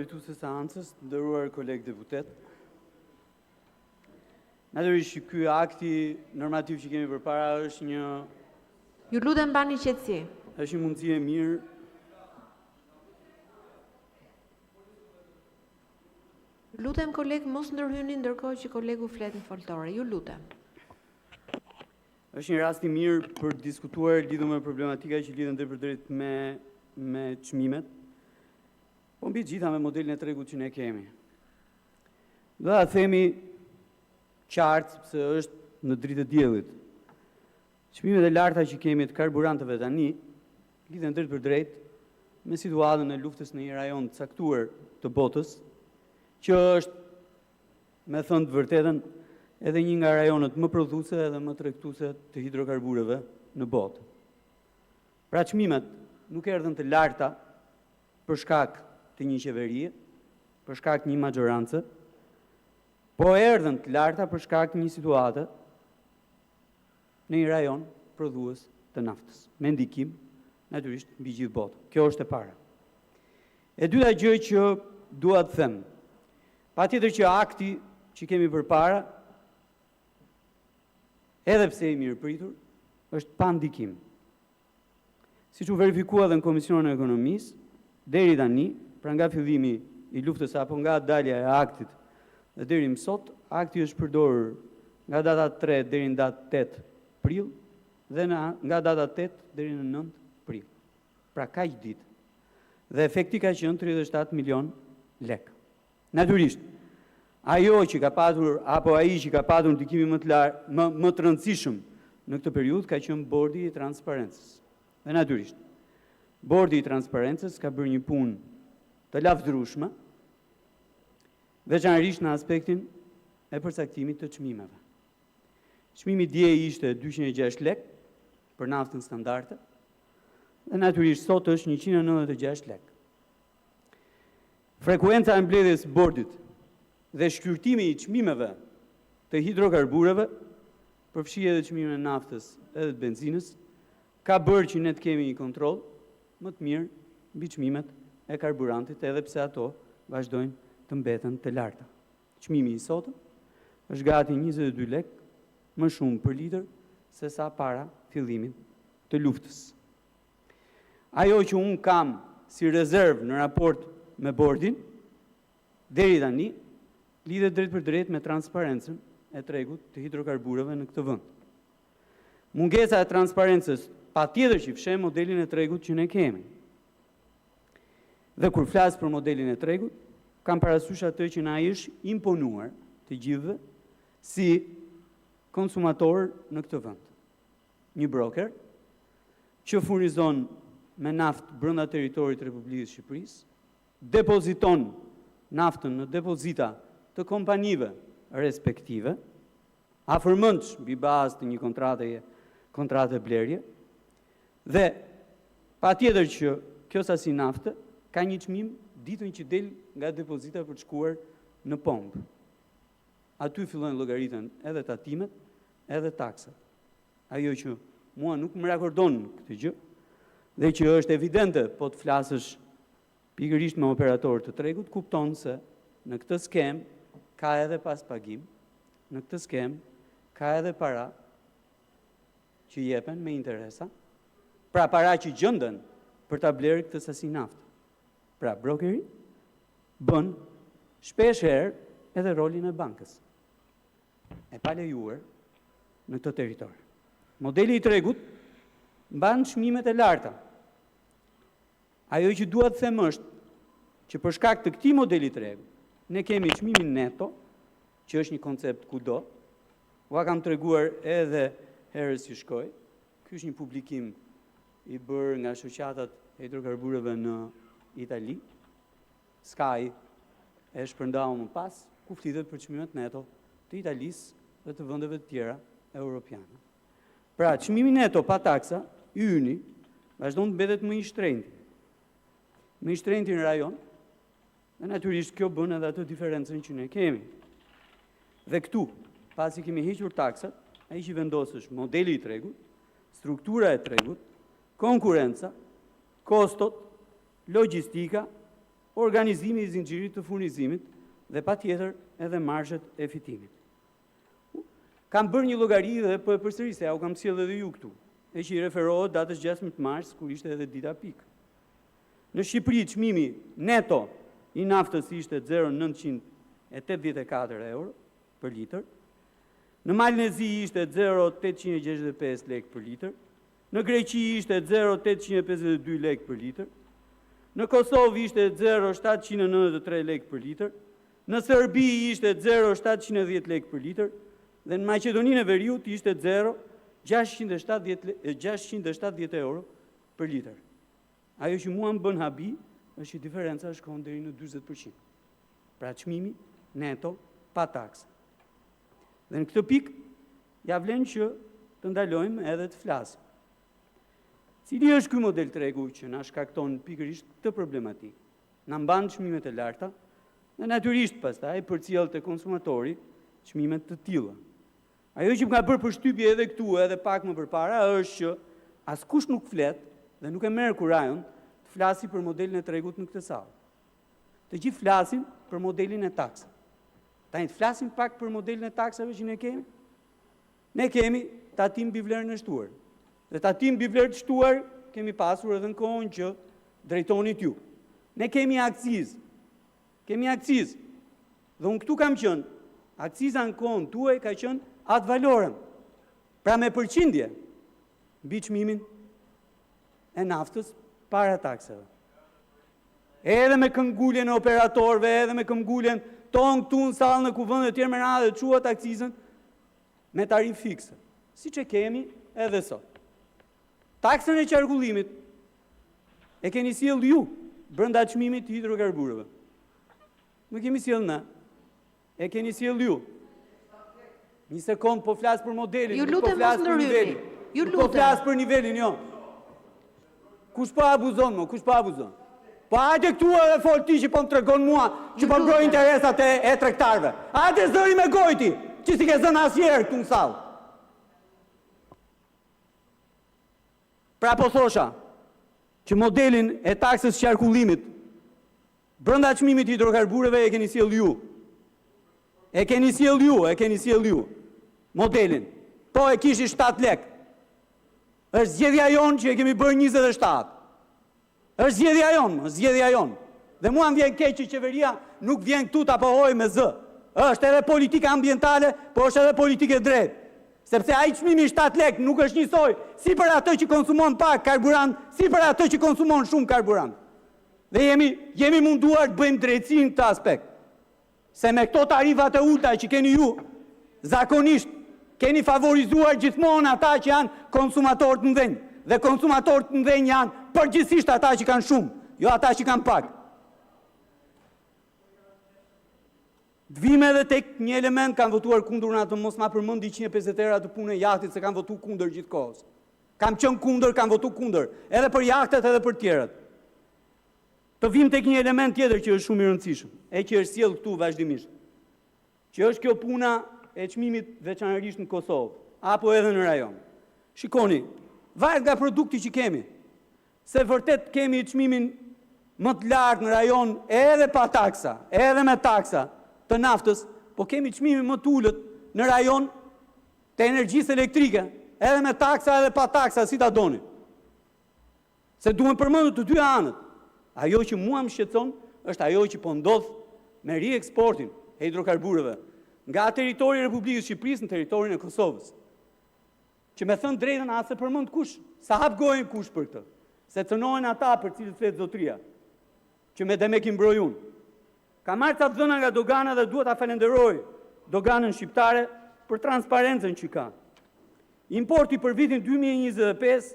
Drejtues seancës, nderuar kolegë deputet. Natyrisht ky akti normativ që kemi përpara është një Ju lutem mbani qetësi. Është një mundësi e mirë Lutem koleg mos ndërhyni ndërkohë që kolegu flet në foltore. Ju lutem. Është një rast i mirë për të diskutuar lidhur me problematika që lidhen drejtpërdrejt me çmimet. Po mbi gjitha me modelin e tregut që ne kemi. Do ta themi qartë sepse është në dritë të diellit. Çmimet e larta që kemi të karburantëve tani lidhen drejtpërdrejt me situatën e luftës në një rajon të caktuar të botës, që është, me thënë të vërtetën, edhe një nga rajonet më prodhuese dhe më tregtuese të hidrokarbureve në botë. Pra çmimet nuk erdhën të larta për shkak të një qeverie, për shkak të një maxhorancë, po erdhën të larta për shkak të një situate në një rajon prodhues të naftës, me ndikim natyrisht mbi gjithë botën. Kjo është e para. E dyta gjë që dua të them, patjetër që akti që kemi përpara, edhe pse i mirëpritur, është pa ndikim. Siç u verifikua edhe në Komisionin e Ekonomisë, deri tani, pra nga fillimi i luftës apo nga dalja e aktit dhe deri më sot, akti është përdorur nga data 3 deri në datën 8 prill dhe nga data 8 deri në 9 prill. Pra kaq ditë. Dhe efekti ka qenë 37 milion lek. Natyrisht, ajo që ka patur apo ai që ka patur ndikimin më të rëndësishëm në këtë periudhë ka qenë bordi i transparencës. Dhe natyrisht, bordi i transparencës ka bërë një punë të lavdërueshme, veçanërisht në aspektin e përcaktimit të çmimeve. Çmimi dje ishte 206 lek për naftën standarde, dhe natyrisht sot është 196 lek. Frekuenca e mbledhjes së bordit dhe shkyrtimi i çmimeve të hidrokarbureve, përfshi edhe çmimin e naftës edhe të benzinës, ka bërë që ne të kemi një kontroll më të mirë mbi çmimet e karburantit, edhe pse ato vazhdojnë të mbeten të larta. Çmimi i sotëm është gati 22 lek më shumë për litër se sa para fillimit të luftës. Ajo që unë kam si rezervë në raport me bordin, deri tani, lidhet drejtpërdrejt me transparencën e tregut të hidrokarbureve në këtë vend. Mungesa e transparencës patjetër që fshen modelin e tregut që ne kemi. Dhe kur flas për modelin e tregut, kam parasysh atë që na është imponuar të gjithëve si konsumator në këtë vend. Një broker që furnizon me naftë brenda territorit të Republikës së Shqipërisë, depoziton naftën në depozita të kompanive respektive, afërmendsh mbi bazë të një kontrate blerje, dhe patjetër që kjo sasi nafte ka një çmim ditën që del nga depozita për të shkuar në pompë. Aty fillojnë llogaritën edhe tatimet, edhe taksat. Ajo që mua nuk më rakordon këtë gjë, dhe që është evidente po të flasësh pikërisht me operatorët të tregut, kupton se në këtë skem ka edhe paspagim, në këtë skem ka edhe para që jepen me interesa, pra para që gjenden për ta blerë këtë sasi naftë. Pra brokeri bën shpesh herë edhe rolin e bankës, e pa lejuar në këtë territor. Modeli i tregut mban çmimet e larta. Ajo që dua të them është që për shkak të këtij modeli tregu, ne kemi çmimin neto, që është një koncept kudo. Ua kam treguar edhe herës që shkoj. Ky është një publikim i bërë nga shoqatat e hidrokarbureve në Itali. Sky e shpërndau më pas, ku flitet për çmimet neto të Italisë dhe të vendeve të tjera europiane. Pra, çmimi neto pa taksa, i yni, vazhdon të mbetet më i shtrenjtë. Më i shtrenjtë në rajon, dhe natyrisht kjo bën edhe atë diferencën që ne kemi. Dhe këtu, pasi kemi hequr taksat, ai që vendos është modeli i tregut, struktura e tregut, konkurenca, kostot, logjistika organizimi i zinxhirit të furnizimit dhe patjetër edhe marzhet e fitimit. Kam bërë një llogari dhe po e përsëris, ja u kam sjellë edhe ju këtu, e që i referohet datës 16 mars, kur ishte edhe dita pikë. Në Shqipëri çmimi neto i naftës ishte 0,984 euro për litër. Në Malnezi ishte 0,865 lekë për litër. Në Greqi ishte 0,852 lekë për litër. Në Kosovë ishte 0,793 lekë për litër. Në Serbi ishte 0,710 lekë për litër. Dhe në Maqedoninë e Veriut ishte 0,670 euro për litër. Ajo që mua më bën habi është që diferenca shkon deri në 40%. Pra çmimi neto pa taksë. Dhe në këtë pikë ja vlen që të ndalojmë edhe të flasim. Cili është ky model tregu që na shkakton pikërisht këtë problematikë? Na mban çmimet e larta dhe natyrisht pastaj përcjell te konsumatori çmimet të tilla. Ajo që më ka bërë përshtypje edhe këtu edhe pak më përpara është që askush nuk flet dhe nuk e merr kurajon të flasi për modelin e tregut në këtë sallë. Të gjithë flasin për modelin e taksave. Tani të flasim pak për modelin e taksave që ne kemi? Ne kemi tatim mbi vlerën e shtuar. Dhe tatim mbi vlerë të shtuar kemi pasur edhe në kohën që drejtonit ju. Ne kemi akcizë. Kemi akcizë. Dhe unë këtu kam qenë, akciza në kohën tuaj ka qenë ad valorem. Pra me përqindje mbi çmimin e naftës para taksave. Edhe me këmbguljen e operatorëve, edhe me këmbguljen tonë këtu në sallë në kuvend e tjerë me radhë dhe quat akcizën me tarifë fikse, siç e kemi edhe sot. Taksën e qarkullimit e keni sjellë ju brenda çmimit të hidrokarburëve. Nuk kemi sjellë ne. E keni sjellë ju. Një sekond, po flas për modelin, Ju nuk po lutem flas mos për nivelin. ndërhyni. Ju Nuk po lutem. flas për nivelin, jo. Kush po abuzon, mo? Kush po abuzon? Po hajde këtu edhe fol ti që po më tregon mua që po mbroj interesat e tregtarëve. Hajde zëri me gojti, që si ke zënë asnjëherë këtu në sallë. Pra po thosha që modelin e taksës qarkullimit brenda çmimit të hidrokarburëve e keni sjellë ju. E keni sjellë ju. Modelin. Po e kishi 7 lekë. Është zgjedhja jonë që e kemi bërë 27. Është zgjedhja jonë. Dhe mua më vjen keq që qeveria nuk vjen këtu ta pohojë me zë. Është edhe politika ambientale, po është edhe politikë e drejtë. Sepse ai çmimi 7 lekë nuk është njësoj si për atë që konsumon pak karburant, si për atë që konsumon shumë karburant. Dhe jemi munduar të bëjmë drejtësi në këtë aspekt. Se me këto tarifat e ulta që keni ju, zakonisht keni favorizuar gjithmonë ata që janë konsumatorë të mëdhenj. Dhe konsumatorët të mëdhenj janë përgjithsisht ata që kanë shumë, jo ata që kanë pak. Të vime edhe tek një element kanë votuar kundër në atë mos ma përmend 150 të punë e jahtit se kanë votu kundër gjithkohës. Kam qenë kundër, kanë votu kundër, edhe për jahtet edhe për tjerët. Të vim tek një element tjetër që është shumë i rëndësishëm, e që është sjellë këtu vazhdimisht. Që është kjo puna e çmimit veçanërisht në Kosovë, apo edhe në rajon. Shikoni, varet nga produkti që kemi. Se vërtet kemi çmimin më të lartë në rajon edhe pa taksa, edhe me taksa të naftës, po kemi çmimin më të ulët në rajon të energjisë elektrike, edhe me taksa edhe pa taksa, si ta doni. Se duhen përmendur të dy anët. Ajo që mua më shqetëson është ajo që po ndodh me rieksportin e hidrokarburëve nga territori i Republikës Shqipërisë në territorin e Kosovës. Që me thënë drejtën as e përmend kush, sa hap gojën kush për këtë. Se cënohen ata për cilët flet zotria, që me demek i mbroj unë. Ka marrë ca dhëna nga dogana dhe duhet ta falenderoj doganën shqiptare për transparencën që ka. Importi për vitin 2025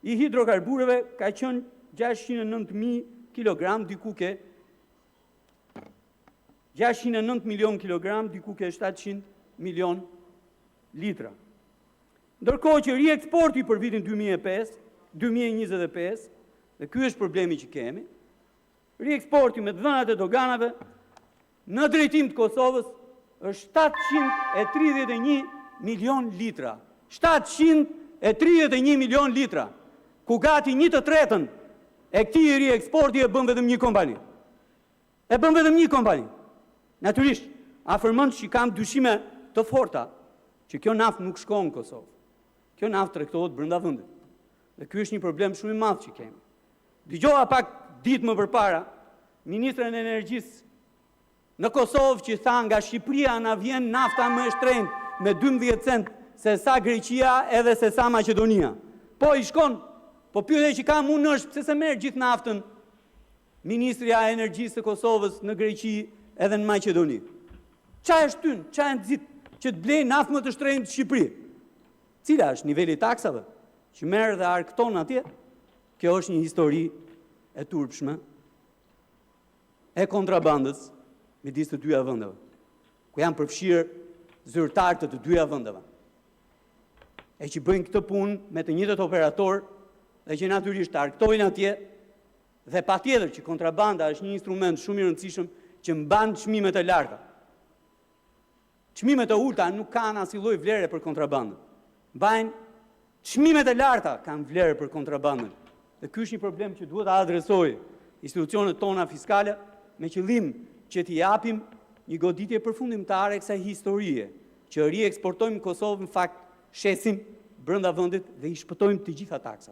i hidrokarburëve ka qenë 609.000 kg, diku ke 609 milion kilogram, diku ke 700 milion litra. Ndërkohë që rieksporti për vitin 2025, dhe ky është problemi që kemi, rieksporti me dhënat e doganave në drejtim të Kosovës është 731 milion litra. 731 milion litra, ku gati 1/3 E këti i ri eksporti e bën vetëm një kompani. E bën vetëm një kompani. Natyrisht, afërmend që kam dyshime të forta që kjo naftë nuk shkon në Kosovë. Kjo naftë tregtohet brenda vendit. Dhe ky është një problem shumë i madh që kemi. Dëgjova pak ditë më përpara ministrin e energjisë në Kosovë që tha nga Shqipëria na vjen nafta më e shtrenjtë me 12 cent se sa Greqia edhe se sa Maqedonia. Po i shkon, po pyetja që kam unë është pse se merr gjithë naftën ministrja e energjisë të Kosovës në Greqi edhe në Maqedoni. Qa e shtyn, qa e nxit që të blej naftë më të shtrenjtë në Shqipëri? Cila është niveli i taksave që merr dhe arkton atje? Kjo është një histori e turpshme e kontrabandës midis të dyja vendeve, ku janë përfshirë zyrtarë të dyja vendeve. E që bëjnë këtë punë me të njëjtët operator dhe që natyrisht arktojnë atje dhe patjetër që kontrabanda është një instrument shumë i rëndësishëm që mban çmimet e larta. Çmimet e ulta nuk kanë asnjë lloj vlere për kontrabandën. Mbajnë çmimet e larta kanë vlerë për kontrabandën. Dhe ky është një problem që duhet ta adresojë institucionet tona fiskale me qëllim që t'i japim një goditje përfundimtare kësaj historie, që rieksportojmë Kosovën në fakt shesim brenda vendit dhe i shpëtojmë të gjitha taksat.